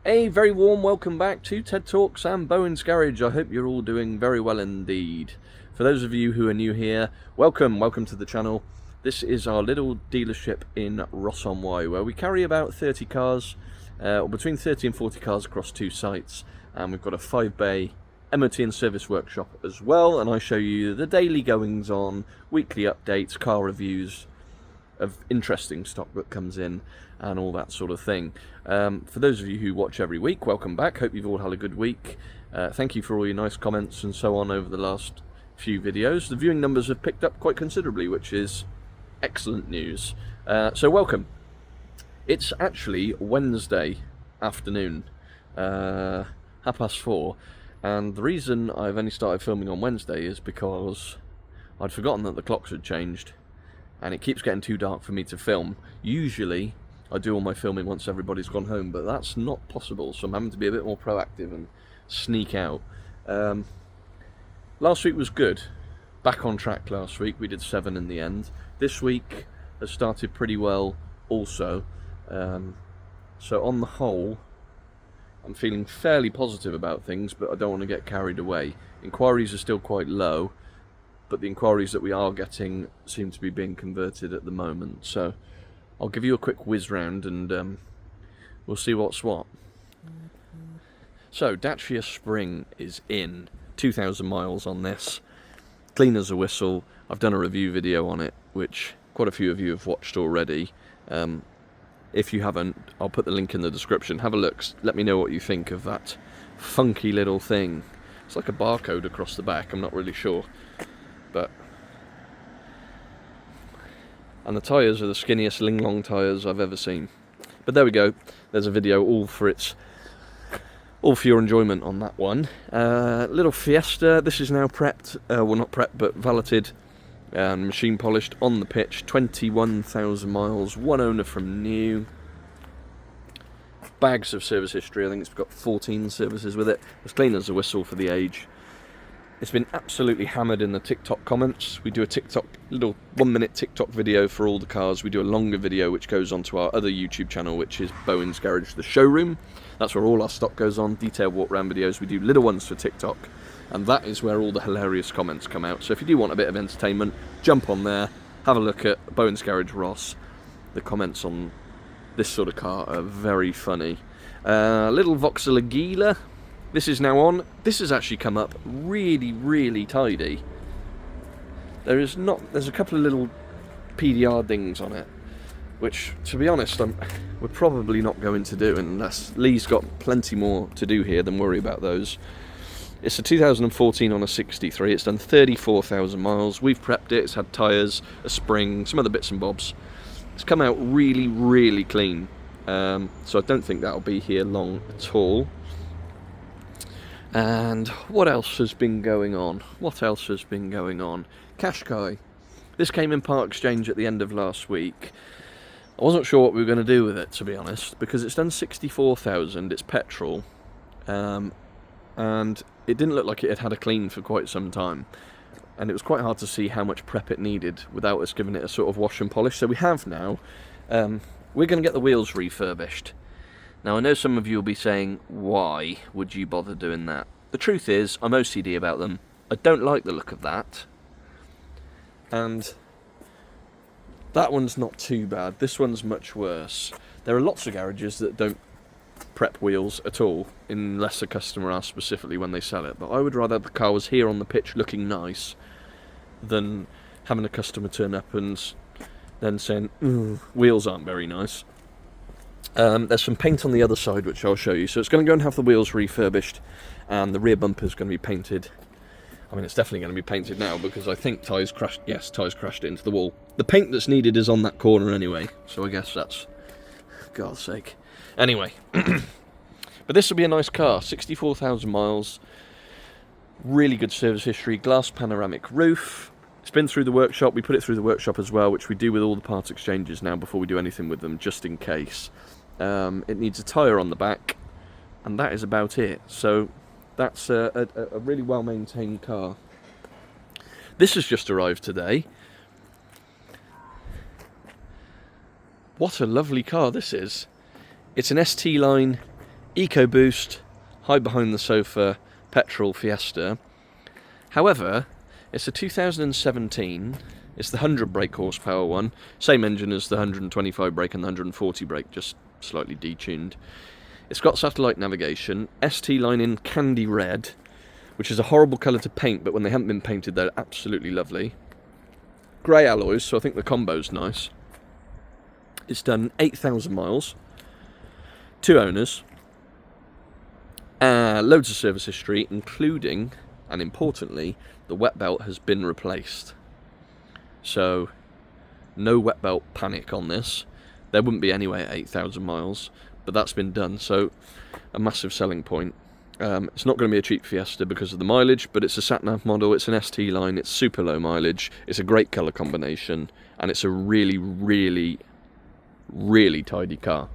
A very warm welcome back to TED Talks and Bowen'S Garage. I hope you're all doing very well indeed. For those of you who are new here, welcome to the channel. This is our little dealership in Ross-on-Wye, where we carry about 30 cars, or between 30 and 40 cars across two sites. And we've got a 5-bay MOT and service workshop as well, and I show you the daily goings on, weekly updates, car reviews of interesting stock that comes in and all that sort of thing. For those of you who watch every week, welcome back. Hope you've all had a good week. Thank you for all your nice comments and so on over the last few videos. The viewing numbers have picked up quite considerably, which is excellent news. So welcome. It's actually Wednesday afternoon, 4:30, and the reason I've only started filming on Wednesday is because I'd forgotten that the clocks had changed and it keeps getting too dark for me to film. Usually I do all my filming once everybody's gone home, but that's not possible, so I'm having to be a bit more proactive and sneak out. Last week was good. Back on track last week. We did 7 in the end. This week has started pretty well also. So on the whole, I'm feeling fairly positive about things, but I don't want to get carried away. Inquiries are still quite low, but the inquiries that we are getting seem to be being converted at the moment. So I'll give you a quick whiz round and we'll see what's what. So Dacia Spring is in. 2,000 miles on this. Clean as a whistle. I've done a review video on it, which quite a few of you have watched already. If you haven't, I'll put the link in the description. Have a look. Let me know what you think of that funky little thing. It's like a barcode across the back. I'm not really sure. And the tyres are the skinniest Linglong tyres I've ever seen. But there we go. There's a video all for your enjoyment on that one. Little Fiesta. This is now prepped. Well, not prepped, but valeted and machine polished on the pitch. 21,000 miles. One owner from new. Bags of service history. I think it's got 14 services with it. As clean as a whistle for the age. It's been absolutely hammered in the TikTok comments. We do a little 1-minute TikTok video for all the cars. We do a longer video which goes onto our other YouTube channel, which is Bowen'S Garage, the showroom. That's where all our stock goes on, detailed walk around videos. We do little ones for TikTok, and that is where all the hilarious comments come out. So if you do want a bit of entertainment, jump on there, have a look at Bowen'S Garage Ross. The comments on this sort of car are very funny. Little Vauxhall Aguila. This is now on. This has actually come up really tidy. There's a couple of little PDR dings on it, which, to be honest, we're probably not going to do unless Lee's got plenty more to do here than worry about those. It's a 2014 on a 63. It's done 34,000 miles. We've prepped it. It's had tyres, a spring, some other bits and bobs. It's come out really clean. So I don't think that'll be here long at all. And what else has been going on? Qashqai. This came in part exchange at the end of last week. I wasn't sure what we were going to do with it, to be honest, because it's done 64,000, it's petrol, and it didn't look like it had a clean for quite some time. And it was quite hard to see how much prep it needed without us giving it a sort of wash and polish. So we have now. We're going to get the wheels refurbished. Now, I know some of you will be saying, why would you bother doing that? The truth is, I'm OCD about them. I don't like the look of that. And that one's not too bad. This one's much worse. There are lots of garages that don't prep wheels at all, unless a customer asks specifically when they sell it. But I would rather the car was here on the pitch looking nice than having a customer turn up and then saying, wheels aren't very nice. There's some paint on the other side which I'll show you. So it's going to go and have the wheels refurbished, and the rear bumper's going to be painted. I mean, it's definitely going to be painted now because I think tyres crashed it into the wall. The paint that's needed is on that corner anyway, so I guess that's God's sake. Anyway, but this will be a nice car. 64,000 miles, really good service history, glass panoramic roof. It's been through the workshop. We put it through the workshop as well, which we do with all the parts exchanges now before we do anything with them, just in case. It needs a tyre on the back, and that is about it. So that's a really well-maintained car. This has just arrived today. What a lovely car this is. It's an ST line EcoBoost, hide behind the sofa, petrol Fiesta. However, it's a 2017, it's the 100 brake horsepower one, same engine as the 125 brake and the 140 brake, just slightly detuned. It's got satellite navigation, ST line in candy red, which is a horrible colour to paint, but when they haven't been painted they're absolutely lovely. Grey alloys, so I think the combo's nice. It's done 8,000 miles, 2 owners, loads of service history, including, and importantly, the wet belt has been replaced. So, no wet belt panic on this. There wouldn't be anyway at 8,000 miles, but that's been done, so a massive selling point. It's not going to be a cheap Fiesta because of the mileage, but it's a sat-nav model, it's an ST line, it's super low mileage, it's a great colour combination, and it's a really, really, really tidy car.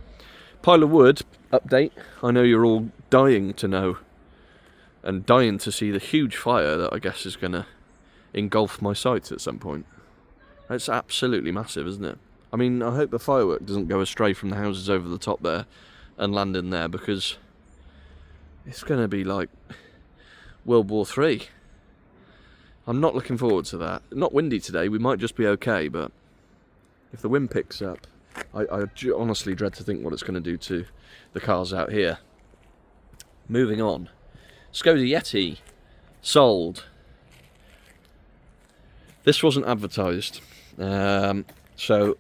Pile of wood update. I know you're all dying to know and dying to see the huge fire that I guess is going to engulf my sights at some point. It's absolutely massive, isn't it? I mean, I hope the firework doesn't go astray from the houses over the top there and land in there, because it's going to be like World War III. I'm not looking forward to that. Not windy today, we might just be okay, but if the wind picks up, I honestly dread to think what it's going to do to the cars out here. Moving on. Skoda Yeti. Sold. This wasn't advertised. So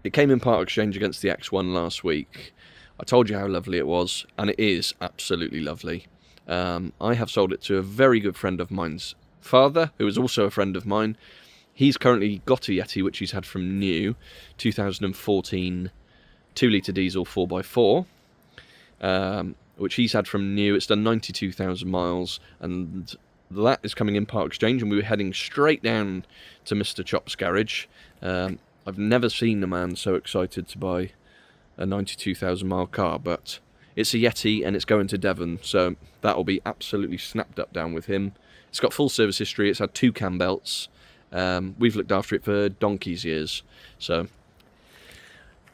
it came in part exchange against the X1 last week. I told you how lovely it was, and it is absolutely lovely. I have sold it to a very good friend of mine's father, who is also a friend of mine. He's currently got a Yeti, which he's had from new, 2014 2-litre diesel 4x4, which he's had from new. It's done 92,000 miles, and that is coming in part exchange, and we were heading straight down to Mr. Chop's garage. I've never seen a man so excited to buy a 92,000 mile car, but it's a Yeti and it's going to Devon, so that'll be absolutely snapped up down with him. It's got full service history, it's had 2 cam belts. We've looked after it for donkey's years, so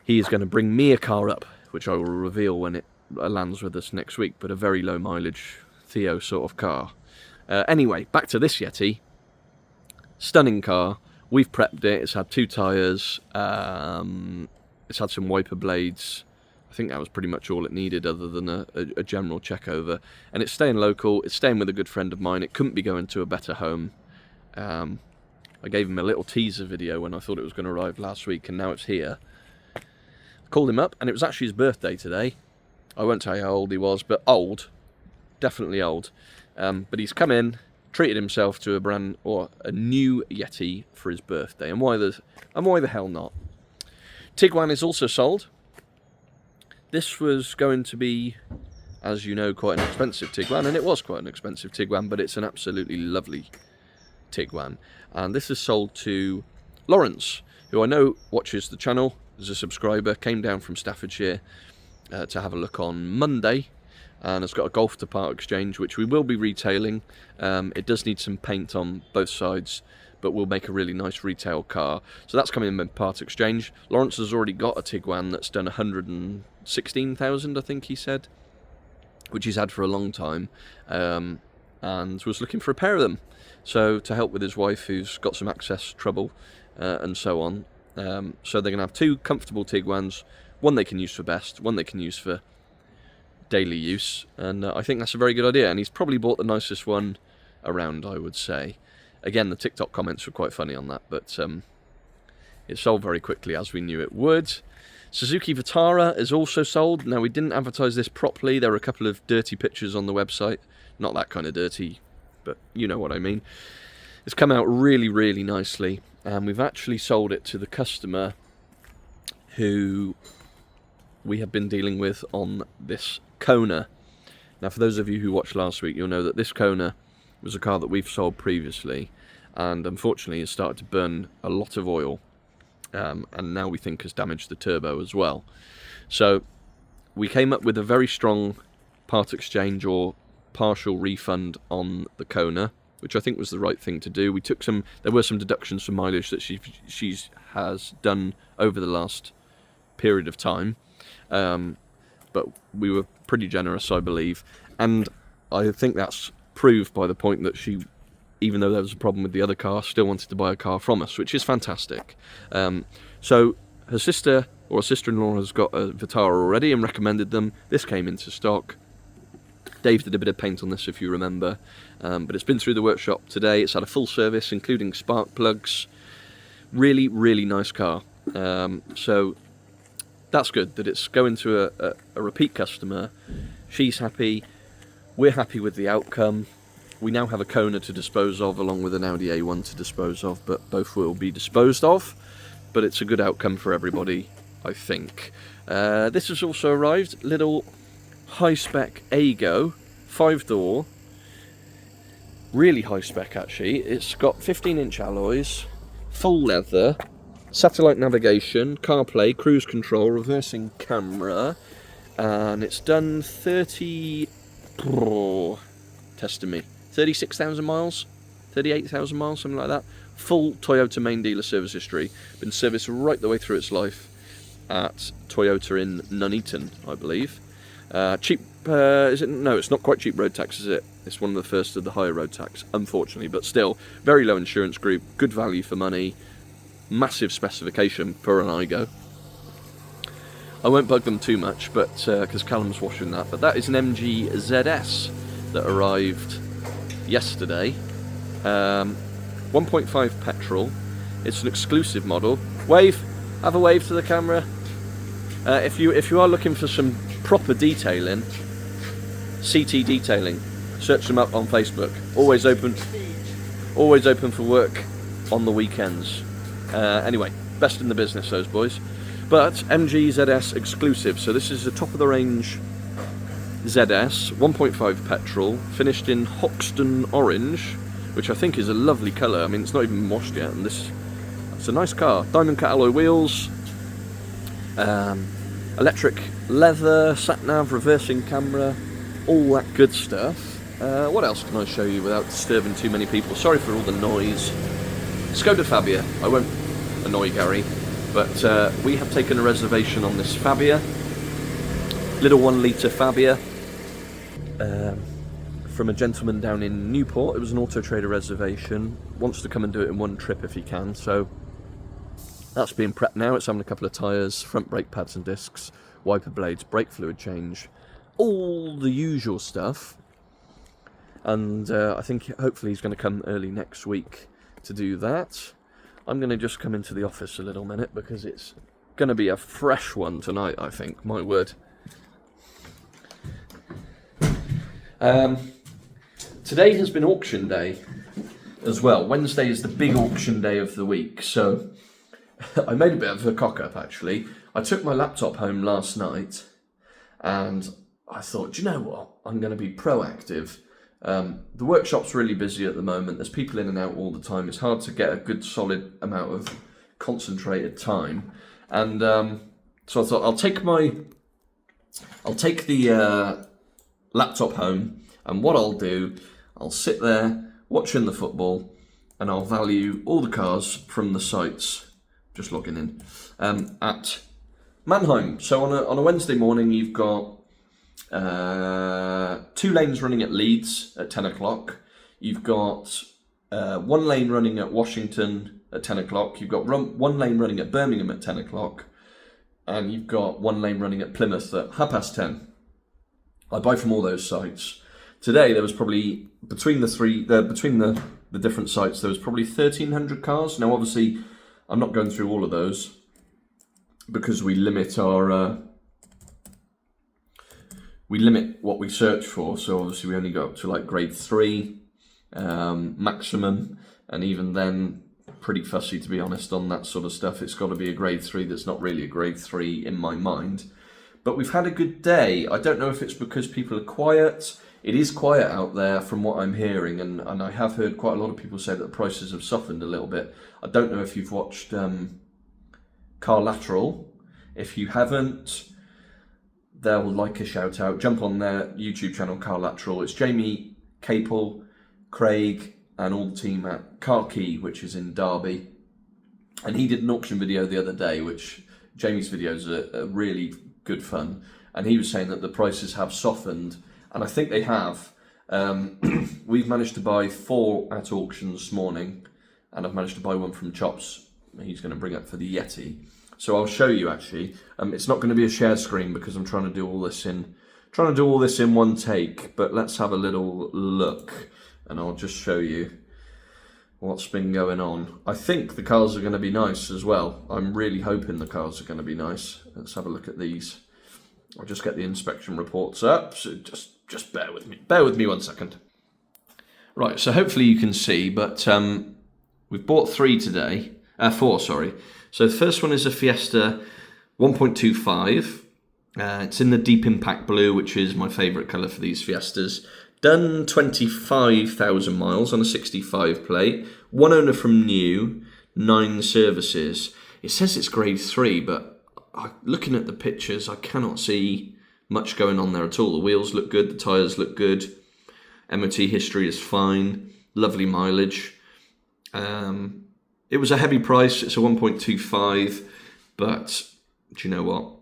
he is going to bring me a car up, which I will reveal when it lands with us next week, but a very low mileage Theo sort of car. Anyway, back to this Yeti. Stunning car. We've prepped it. It's had 2 tyres. It's had some wiper blades. I think that was pretty much all it needed, other than a general check over. And it's staying local. It's staying with a good friend of mine. It couldn't be going to a better home. I gave him a little teaser video when I thought it was going to arrive last week, and now it's here. I called him up, and it was actually his birthday today. I won't tell you how old he was, but old. Definitely old. But he's come in, treated himself to a new Yeti for his birthday, and why the hell not? Tiguan is also sold. This was going to be, as you know, quite an expensive Tiguan, and it was quite an expensive Tiguan, but it's an absolutely lovely Tiguan. And this is sold to Lawrence, who I know watches the channel, is a subscriber, came down from Staffordshire to have a look on Monday, and has got a Golf to part exchange, which we will be retailing. It does need some paint on both sides, but we'll make a really nice retail car. So that's coming in part exchange. Lawrence has already got a Tiguan that's done 116,000, I think he said, which he's had for a long time, and was looking for a pair of them. So to help with his wife, who's got some access trouble, and so on. So they're going to have 2 comfortable Tiguans, one they can use for best, one they can use for daily use, and I think that's a very good idea, and he's probably bought the nicest one around, I would say. Again, the TikTok comments were quite funny on that, but it sold very quickly, as we knew it would. Suzuki Vitara is also sold. Now, we didn't advertise this properly. There were a couple of dirty pictures on the website. Not that kind of dirty, but you know what I mean. It's come out really, really nicely, and we've actually sold it to the customer who we have been dealing with on this Kona. Now, for those of you who watched last week, you'll know that this Kona was a car that we've sold previously, and unfortunately has started to burn a lot of oil, and now we think has damaged the turbo as well. So we came up with a very strong part exchange or partial refund on the Kona, which I think was the right thing to do. There were some deductions for mileage that she has done over the last period of time, but but we were pretty generous, I believe. And I think that's proved by the point that she, even though there was a problem with the other car, still wanted to buy a car from us, which is fantastic. So her sister, or her sister-in-law, has got a Vitara already and recommended them. This came into stock. Dave did a bit of paint on this, if you remember, but it's been through the workshop today. It's had a full service, including spark plugs. Really, really nice car. So that's good that it's going to a repeat customer. She's happy. We're happy with the outcome. We now have a Kona to dispose of, along with an Audi A1 to dispose of, but both will be disposed of. But it's a good outcome for everybody, I think. This has also arrived. Little high-spec Ago, 5-door. Really high-spec, actually. It's got 15-inch alloys, full leather, satellite navigation, CarPlay, cruise control, reversing camera, and it's done 36,000 miles, 38,000 miles, something like that. Full Toyota main dealer service history. Been serviced right the way through its life at Toyota in Nuneaton, I believe. Cheap, is it? No, it's not quite cheap road tax, is it? It's one of the first of the higher road tax, unfortunately, but still, very low insurance group, good value for money, massive specification for an Igo. I won't bug them too much, but because Callum's washing that, but that is an MG ZS that arrived yesterday. 1.5 petrol. It's an exclusive model. Wave, have a wave to the camera. If you are looking for some proper detailing, CT Detailing, search them up on Facebook. Always open for work on the weekends. Anyway, best in the business, those boys. But MG ZS exclusive. So this is a top of the range ZS, 1.5 petrol, finished in Hoxton orange, which I think is a lovely colour. I mean, it's not even washed yet, and it's a nice car. Diamond cut alloy wheels, electric leather, sat-nav, reversing camera, all that good stuff. What else can I show you without disturbing too many people? Sorry for all the noise. Skoda Fabia. I won't annoy Gary, but we have taken a reservation on this Fabia. Little 1 litre Fabia. From a gentleman down in Newport. It was an Auto Trader reservation. Wants to come and do it in one trip if he can, so that's being prepped now. It's having a couple of tyres, front brake pads and discs, wiper blades, brake fluid change, all the usual stuff. And I think hopefully he's going to come early next week to do that. I'm going to just come into the office a little minute because it's going to be a fresh one tonight, I think, my word. Today has been auction day as well. Wednesday is the big auction day of the week, so I made a bit of a cock-up actually. I took my laptop home last night and I thought, do you know what? I'm going to be proactive. The workshop's really busy at the moment. There's people in and out all the time. It's hard to get a good solid amount of concentrated time. And so I thought I'll take the laptop home, and what I'll do, I'll sit there watching the football and I'll value all the cars from the sites, just logging in, at Mannheim. So on a Wednesday morning you've got 2 lanes running at Leeds at 10 o'clock. You've got 1 lane running at Washington at 10 o'clock. You've got 1 lane running at Birmingham at 10 o'clock. And you've got 1 lane running at Plymouth at 10:30. I buy from all those sites. Today there was probably, between the different sites, there was probably 1,300 cars. Now obviously I'm not going through all of those because we limit what we search for. So obviously we only go up to like grade 3 maximum, and even then pretty fussy, to be honest, on that sort of stuff. It's got to be a grade 3 that's not really a grade 3 in my mind. But we've had a good day. I don't know if it's because people are quiet. It is quiet out there from what I'm hearing, and I have heard quite a lot of people say that the prices have softened a little bit. I don't know if you've watched Car Lateral. If you haven't, they'll like a shout out. Jump on their YouTube channel, Car Lateral. It's Jamie Capel, Craig, and all the team at Car Key, which is in Derby. And he did an auction video the other day, which Jamie's videos are really good fun. and he was saying that the prices have softened, and I think they have. We've managed to buy 4 at auction this morning, and I've managed to buy one from Chops. He's going to bring up for the Yeti. So I'll show you actually. It's not going to be a share screen because I'm trying to do all this in one take. But let's have a little look, and I'll just show you what's been going on. I think the cars are going to be nice as well. I'm really hoping the cars are going to be nice. Let's have a look at these. I'll just get the inspection reports up. So just bear with me. Bear with me 1 second. Right. So hopefully you can see, but we've bought 4 today. So the first one is a Fiesta 1.25. It's in the deep impact blue, which is my favourite colour for these Fiestas. Done 25,000 miles on a 65 plate. 1 owner from new, 9 services. It says it's grade 3, but looking at the pictures, I cannot see much going on there at all. The wheels look good, the tyres look good. MOT history is fine. Lovely mileage. It was a heavy price. It's a 1.25, but do you know what?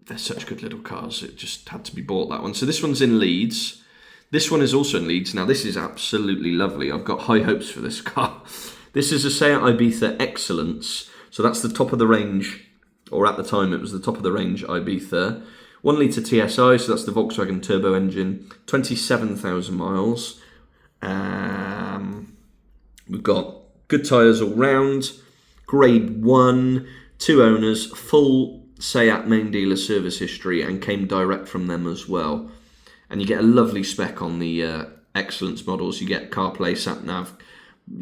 They're such good little cars. It just had to be bought, that one. So this one's in Leeds. This one is also in Leeds. Now, this is absolutely lovely. I've got high hopes for this car. This is a Seat Ibiza Excellence. So that's the top of the range, or at the time it was the top of the range Ibiza. 1 litre TSI, so that's the Volkswagen turbo engine. 27,000 miles. We've got good tyres all round, grade 1, 2 owners, full Seat main dealer service history, and came direct from them as well. And you get a lovely spec on the Excellence models. You get CarPlay, sat-nav,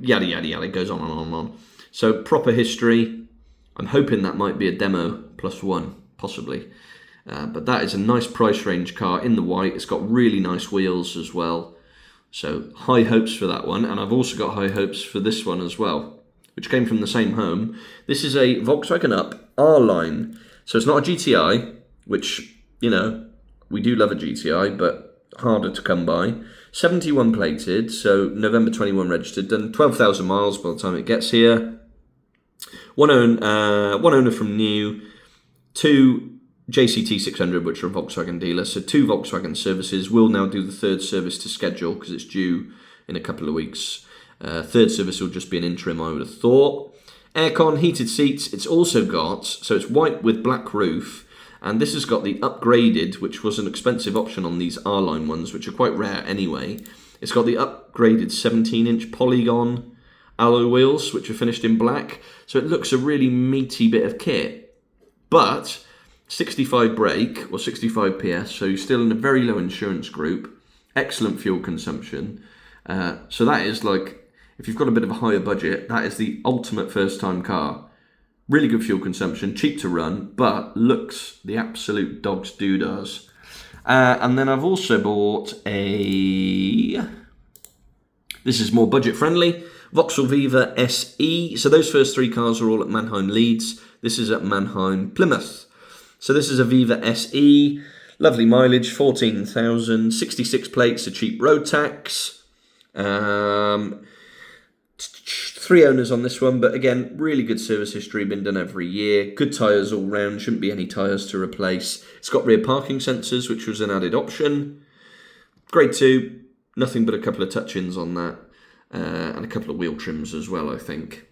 yada yada yada, it goes on and on and on. So proper history. I'm hoping that might be a demo +1, possibly. But that is a nice price range car in the white. It's got really nice wheels as well. So high hopes for that one, and I've also got high hopes for this one as well, which came from the same home. This is a Volkswagen Up R-Line. So it's not a GTI, which, you know, we do love a GTI, but harder to come by. 71 plated, so November 21 registered, done 12,000 miles by the time it gets here. One owner from new, 2 JCT 600, which are a Volkswagen dealer. So 2 Volkswagen services. Will now do the 3rd service to schedule because it's due in a couple of weeks. 3rd service will just be an interim, I would have thought. Aircon, heated seats. It's also got, so it's white with black roof. And this has got the upgraded, which was an expensive option on these R-Line ones, which are quite rare anyway. It's got the upgraded 17-inch polygon alloy wheels, which are finished in black. So it looks a really meaty bit of kit. But 65 brake, or 65 PS, so you're still in a very low insurance group. Excellent fuel consumption. So that is like, if you've got a bit of a higher budget, that is the ultimate first-time car. Really good fuel consumption, cheap to run, but looks the absolute dog's doodads. And then I've also bought this is more budget-friendly, Vauxhall Viva SE. So those first 3 cars are all at Mannheim, Leeds. This is at Mannheim, Plymouth. So this is a Viva SE, lovely mileage, 14,000, 66 plates, a cheap road tax. 3 owners on this one, but again, really good service history, been done every year. Good tyres all round, shouldn't be any tyres to replace. It's got rear parking sensors, which was an added option. Grade 2, nothing but a couple of touch-ins on that, and a couple of wheel trims as well, I think.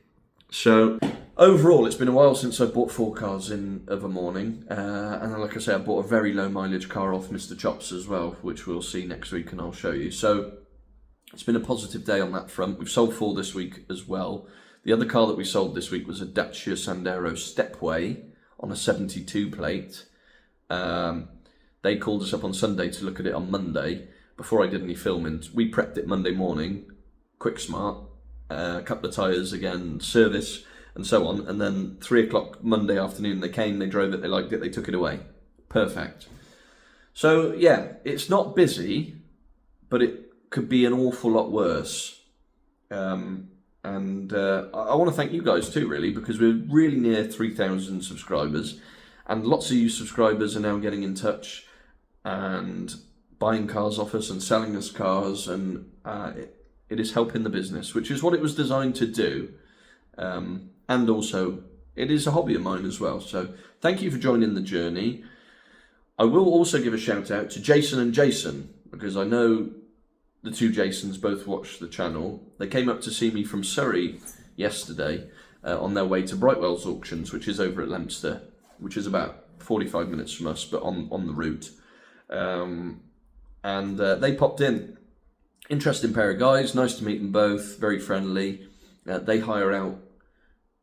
So overall, it's been a while since I bought 4 cars of a morning, and then, like I say, I bought a very low mileage car off Mr. Chops as well, which we'll see next week and I'll show you. So it's been a positive day on that front. We've sold 4 this week as well. The other car that we sold this week was a Dacia Sandero Stepway on a 72 plate. They called us up on Sunday to look at it on Monday. Before I did any filming, we prepped it Monday morning, quick smart, a couple of tyres again, service and so on, and then 3 o'clock Monday afternoon they came, they drove it, they liked it, they took it away. Perfect. So yeah, it's not busy, but it could be an awful lot worse. I want to thank you guys too, really, because we're really near 3,000 subscribers, and lots of you subscribers are now getting in touch and buying cars off us and selling us cars, and it is helping the business, which is what it was designed to do. And also, it is a hobby of mine as well. So thank you for joining the journey. I will also give a shout out to Jason and Jason, because I know the two Jasons both watch the channel. They came up to see me from Surrey yesterday on their way to Brightwell's auctions, which is over at Leominster, which is about 45 minutes from us, but on the route. And they popped in. Interesting pair of guys, nice to meet them both, very friendly. They hire out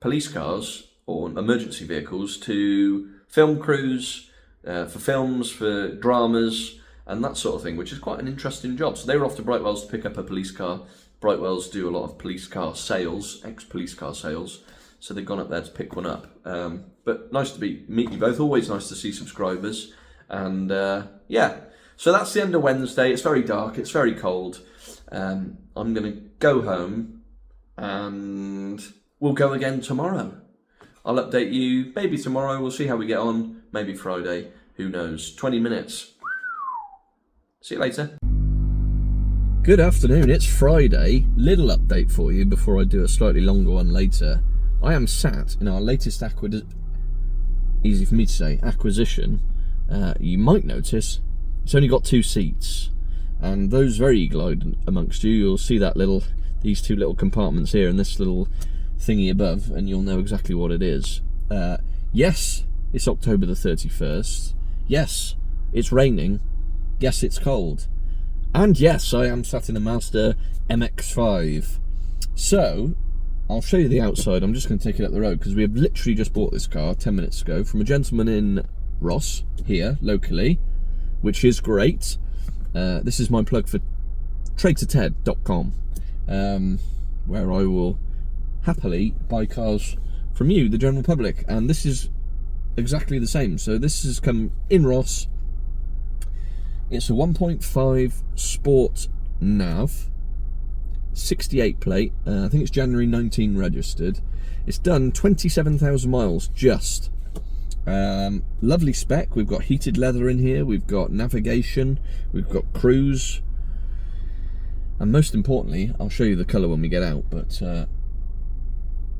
police cars or emergency vehicles to film crews, for films, for dramas, and that sort of thing, which is quite an interesting job. So they were off to Brightwell's to pick up a police car. Brightwell's do a lot of police car sales, ex-police car sales, so they've gone up there to pick one up. But nice to meet you both, always nice to see subscribers. And yeah, so that's the end of Wednesday. It's very dark, it's very cold. I'm going to go home and we'll go again tomorrow. I'll update you maybe tomorrow, we'll see how we get on, maybe Friday, who knows. 20 minutes. See you later. Good afternoon, it's Friday. Little update for you before I do a slightly longer one later. I am sat in our latest easy for me to say, acquisition. You might notice it's only got 2 seats, and those very eagle-eyed amongst you, you'll see that these 2 little compartments here and this little thingy above, and you'll know exactly what it is. Yes, it's October the 31st. Yes, it's raining. Yes, it's cold. And yes, I am sat in a Mazda MX-5. So, I'll show you the outside. I'm just going to take it up the road because we have literally just bought this car 10 minutes ago from a gentleman in Ross, here, locally, which is great. This is my plug for TradeToTed.com, where I will happily buy cars from you, the general public, and this is exactly the same. So this has come in Ross. It's a 1.5 Sport Nav, 68 plate, I think it's January 19 registered. It's done 27,000 miles just. Lovely spec. We've got heated leather in here, we've got navigation, we've got cruise, and most importantly, I'll show you the colour when we get out, but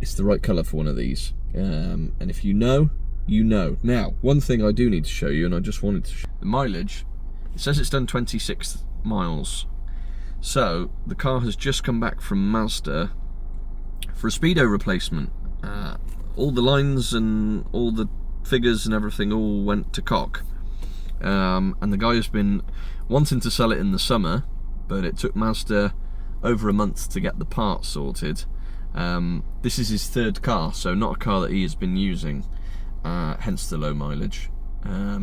it's the right colour for one of these, and if you know, you know. Now, one thing I do need to show you, and I just wanted to show the mileage. It says it's done 26 miles, so the car has just come back from Mazda for a speedo replacement. All the lines and all the figures and everything all went to cock, and the guy has been wanting to sell it in the summer, but it took Mazda over a month to get the parts sorted. This is his 3rd car, so not a car that he has been using, hence the low mileage.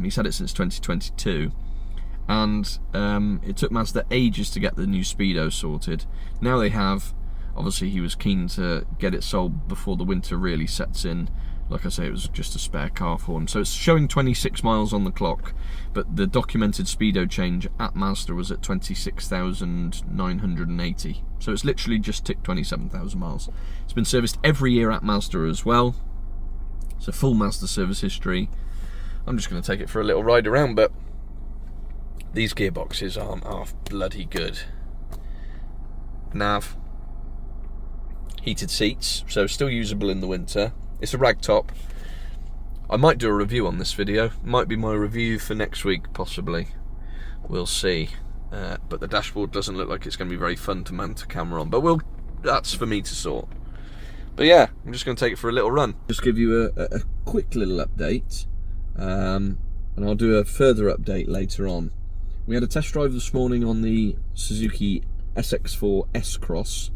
He's had it since 2022, and it took Mazda ages to get the new speedo sorted. Now they have. Obviously he was keen to get it sold before the winter really sets in. Like I say, it was just a spare car for him. So it's showing 26 miles on the clock, but the documented speedo change at Mazda was at 26,980. So it's literally just ticked 27,000 miles. It's been serviced every year at Mazda as well. It's a full Mazda service history. I'm just going to take it for a little ride around, but these gearboxes are bloody good. Nav, heated seats, so still usable in the winter. It's a rag top. I might do a review on this video. Might be my review for next week, possibly. We'll see. But the dashboard doesn't look like it's going to be very fun to mount a camera on. But that's for me to sort. But yeah, I'm just going to take it for a little run. Just give you a quick little update. And I'll do a further update later on. We had a test drive this morning on the Suzuki SX4 S-Cross.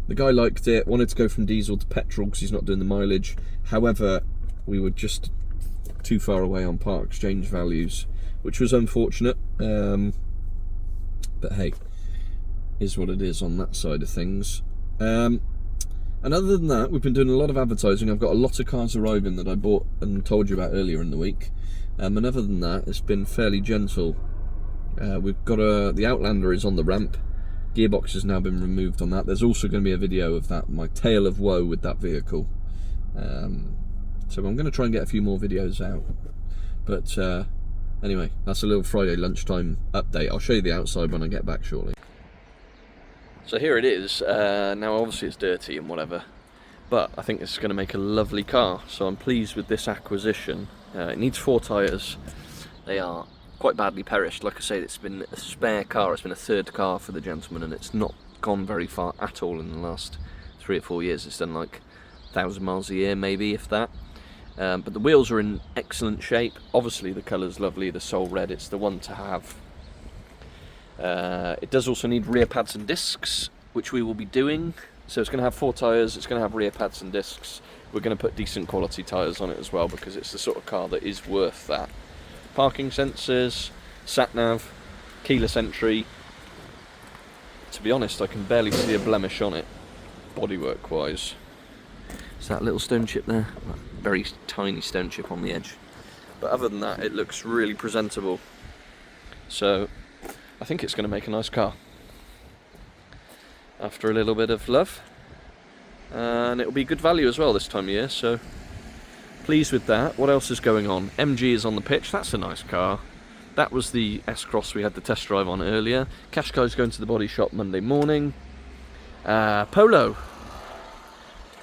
The guy liked it, wanted to go from diesel to petrol because he's not doing the mileage. However, we were just too far away on part exchange values, which was unfortunate. But hey, is what it is on that side of things. And other than that, we've been doing a lot of advertising. I've got a lot of cars arriving that I bought and told you about earlier in the week. And other than that, it's been fairly gentle. We've got the Outlander is on the ramp. Gearbox has now been removed on that. There's also going to be a video of that, my tale of woe with that vehicle. So I'm going to try and get a few more videos out. But anyway, that's a little Friday lunchtime update. I'll show you the outside when I get back shortly. So here it is. Now obviously it's dirty and whatever, but I think this is going to make a lovely car. So I'm pleased with this acquisition. It needs 4 tyres. They are quite badly perished. Like I say, it's been a spare car, it's been a third car for the gentleman, and it's not gone very far at all in the last 3 or 4 years. It's done like 1,000 miles a year, maybe, if that. But the wheels are in excellent shape. Obviously the colour's lovely, the Soul Red, it's the one to have. It does also need rear pads and discs, which we will be doing. So it's going to have 4 tyres, it's going to have rear pads and discs. We're going to put decent quality tyres on it as well, because it's the sort of car that is worth that. Parking sensors, sat-nav, keyless entry. To be honest, I can barely see a blemish on it, bodywork wise. It's that little stone chip there, that very tiny stone chip on the edge. But other than that, it looks really presentable. So I think it's going to make a nice car. After a little bit of love. And it'll be good value as well this time of year, so pleased with that. What else is going on? MG is on the pitch, that's a nice car. That was the S-Cross we had the test drive on earlier. Qashqai's going to the body shop Monday morning. Polo.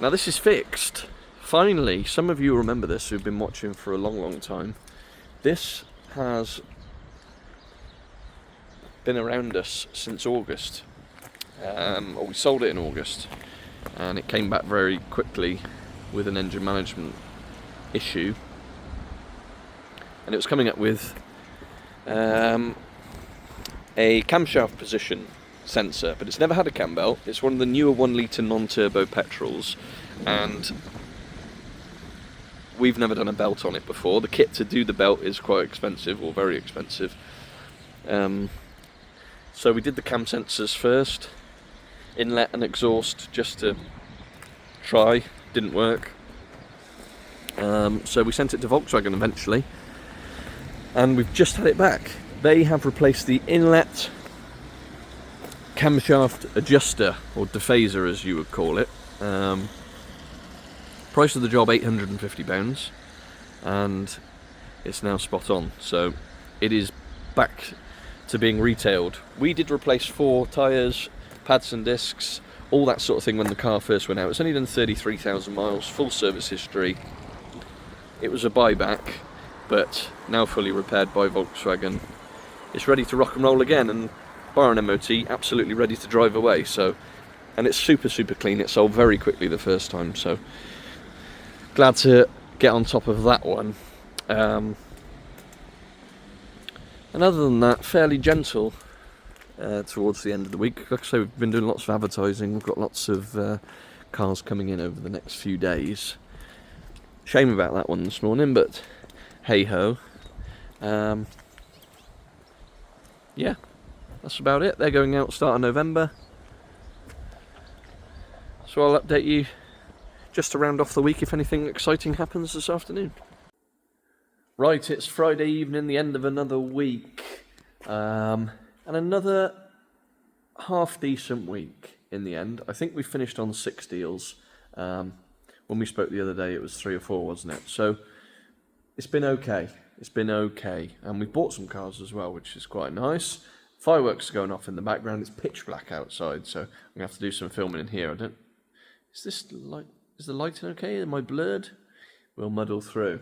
Now this is fixed. Finally, some of you remember this who've been watching for a long time. This has been around us since August. Or we sold it in August, and it came back very quickly with an engine management issue, and it was coming up with a camshaft position sensor, but it's never had a cam belt. It's one of the newer 1 litre non-turbo petrols, and we've never done a belt on it before. The kit to do the belt is quite expensive, or very expensive. So we did the cam sensors first, inlet and exhaust, just to try. Didn't work. So we sent it to Volkswagen eventually, and we've just had it back. They have replaced the inlet camshaft adjuster, or dephaser as you would call it. Price of the job £850, and it's now spot on. So it is back to being retailed. We did replace 4 tyres, pads and discs, all that sort of thing when the car first went out. It's only done 33,000 miles, full service history. It was a buyback, but now fully repaired by Volkswagen. It's ready to rock and roll again, and bar an MOT, absolutely ready to drive away. So, and it's super clean. It sold very quickly the first time, so glad to get on top of that one. And other than that, fairly gentle towards the end of the week. Like I say, we've been doing lots of advertising. We've got lots of cars coming in over the next few days. Shame about that one this morning, but hey ho. Yeah, that's about it. They're going out start of November. So I'll update you just to round off the week if anything exciting happens this afternoon. Right, it's Friday evening, the end of another week. And another half-decent week in the end. I think we finished on 6 deals. When we spoke the other day, it was 3 or 4, wasn't it? So it's been okay. It's been okay. And we bought some cars as well, which is quite nice. Fireworks are going off in the background. It's pitch black outside, so I'm going to have to do some filming in here. Is the lighting okay? Am I blurred? We'll muddle through.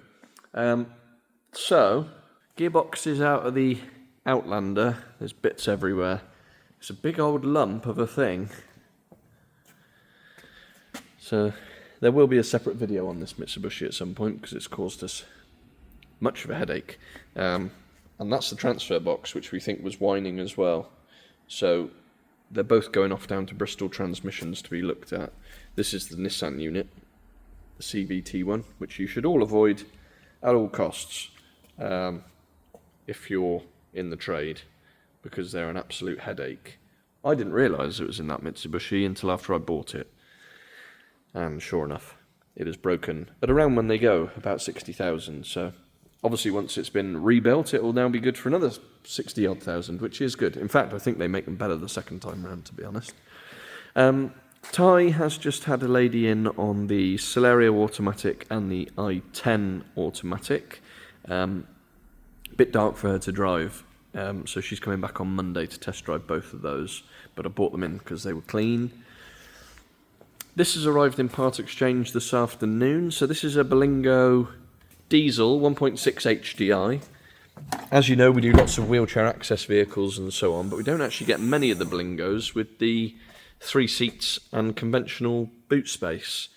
So, gearbox is out of the Outlander. There's bits everywhere. It's a big old lump of a thing. So, there will be a separate video on this Mitsubishi at some point, because it's caused us much of a headache. And that's the transfer box, which we think was whining as well. So, they're both going off down to Bristol Transmissions to be looked at. This is the Nissan unit, the CVT one, which you should all avoid at all costs if you're in the trade, because they're an absolute headache. I didn't realise it was in that Mitsubishi until after I bought it, and sure enough, it is broken at around when they go, about 60,000. So obviously once it's been rebuilt, it will now be good for another 60 odd thousand, which is good. In fact, I think they make them better the second time round, to be honest. Ty has just had a lady in on the Celerio automatic and the i10 automatic. Bit dark for her to drive, so she's coming back on Monday to test drive both of those, but I bought them in because they were clean. This has arrived in part exchange this afternoon. So this is a Berlingo diesel 1.6 HDI. As you know, we do lots of wheelchair access vehicles and so on, but we don't actually get many of the Blingos with the 3 seats and conventional boot space.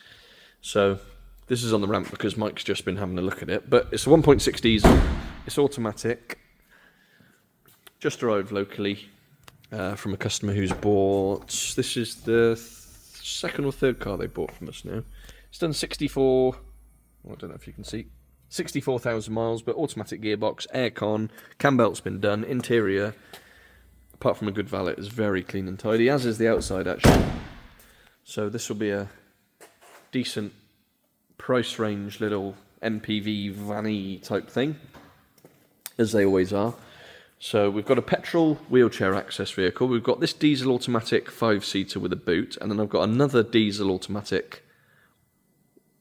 So this is on the ramp because Mike's just been having a look at it. But it's a 1.6 diesel, it's automatic, just arrived locally from a customer who's bought, this is the second or third car they bought from us now. It's done 64, well, I don't know if you can see, 64,000 miles, but automatic gearbox, aircon, cam belt's been done, interior, apart from a good valet, is very clean and tidy, as is the outside actually. So this will be a decent price range little MPV vanny type thing, as they always are. So we've got a petrol wheelchair access vehicle, we've got this diesel automatic 5-seater with a boot, and then I've got another diesel automatic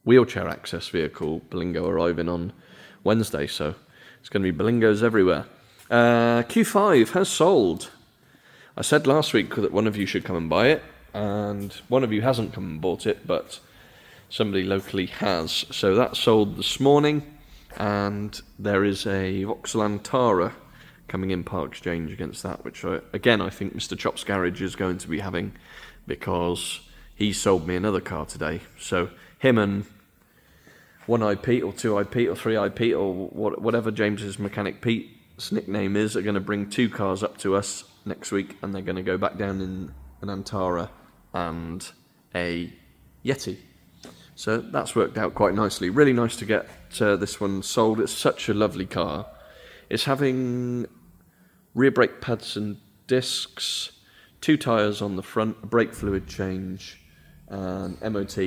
wheelchair access vehicle, Blingo, arriving on Wednesday, so it's going to be Blingos everywhere. Q5 has sold. I said last week that one of you should come and buy it, and one of you hasn't come and bought it, but somebody locally has. So that sold this morning, and there is a Vauxhall Antara coming in part exchange against that, which I think Mr. Chop's Garage is going to be having, because he sold me another car today. So him and 1IP or 2IP or 3IP or whatever James's Mechanic Pete's nickname is are going to bring 2 cars up to us next week, and they're going to go back down in an Antara and a Yeti. So that's worked out quite nicely. Really nice to get this one sold. It's such a lovely car. It's having rear brake pads and discs, 2 tyres on the front, a brake fluid change, and MOT,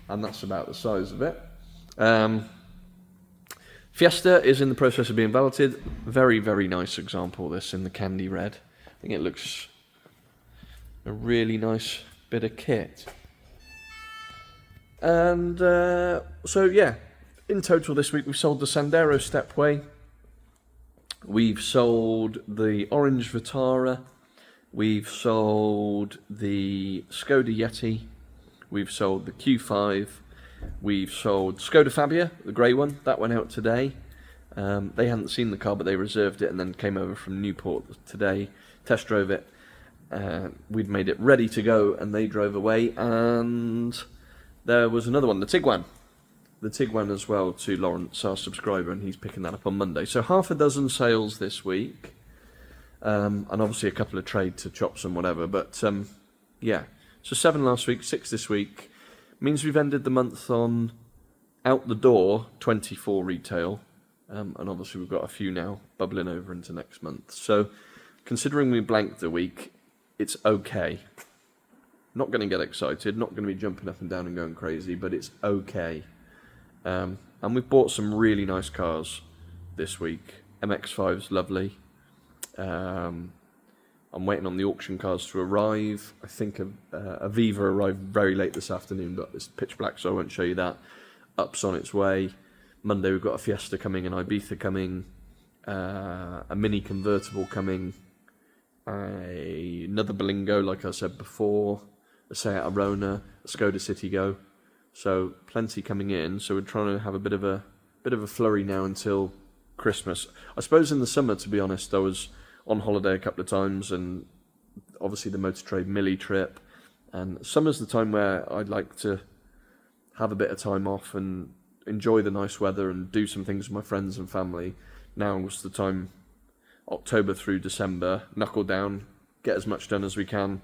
and that's about the size of it. Fiesta is in the process of being valeted. Very, very nice example of this in the candy red. I think it looks a really nice bit of kit. And so yeah, in total this week we've sold the Sandero Stepway, we've sold the orange Vitara, we've sold the Skoda Yeti, we've sold the Q5, we've sold Skoda Fabia, the grey one, that went out today. They hadn't seen the car, but they reserved it and then came over from Newport today, test drove it, we'd made it ready to go and they drove away. And there was another one, the Tiguan as well, to Lawrence, our subscriber, and he's picking that up on Monday. So half a dozen sales this week, and obviously a couple of trade to Chops and whatever, but yeah, so 7 last week, 6 this week, means we've ended the month on, out the door, 24 retail, and obviously we've got a few now bubbling over into next month. So considering we blanked the week, it's okay. Not going to get excited, not going to be jumping up and down and going crazy, but it's okay. And we've bought some really nice cars this week. MX-5's lovely. I'm waiting on the auction cars to arrive. I think Aviva arrived very late this afternoon, but it's pitch black, so I won't show you that. Up's on its way. Monday we've got a Fiesta coming, an Ibiza coming, a Mini convertible coming, another Blingo, like I said before, a Seat Arona, a Skoda Citigo. So plenty coming in. So we're trying to have a bit of a flurry now until Christmas. I suppose in the summer, to be honest, I was on holiday a couple of times, and obviously the Motor Trade Millie trip. And summer's the time where I'd like to have a bit of time off and enjoy the nice weather and do some things with my friends and family. Now was the time, October through December, knuckle down, get as much done as we can,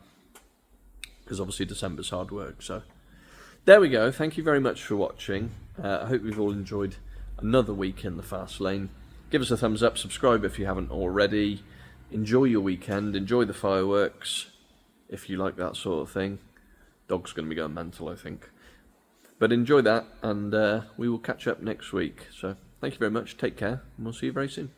because obviously December's hard work. So there we go. Thank you very much for watching. I hope you've all enjoyed another week in the fast lane. Give us a thumbs up, subscribe if you haven't already. Enjoy your weekend, enjoy the fireworks, if you like that sort of thing. Dog's going to be going mental, I think. But enjoy that, and we will catch up next week. So thank you very much, take care, and we'll see you very soon.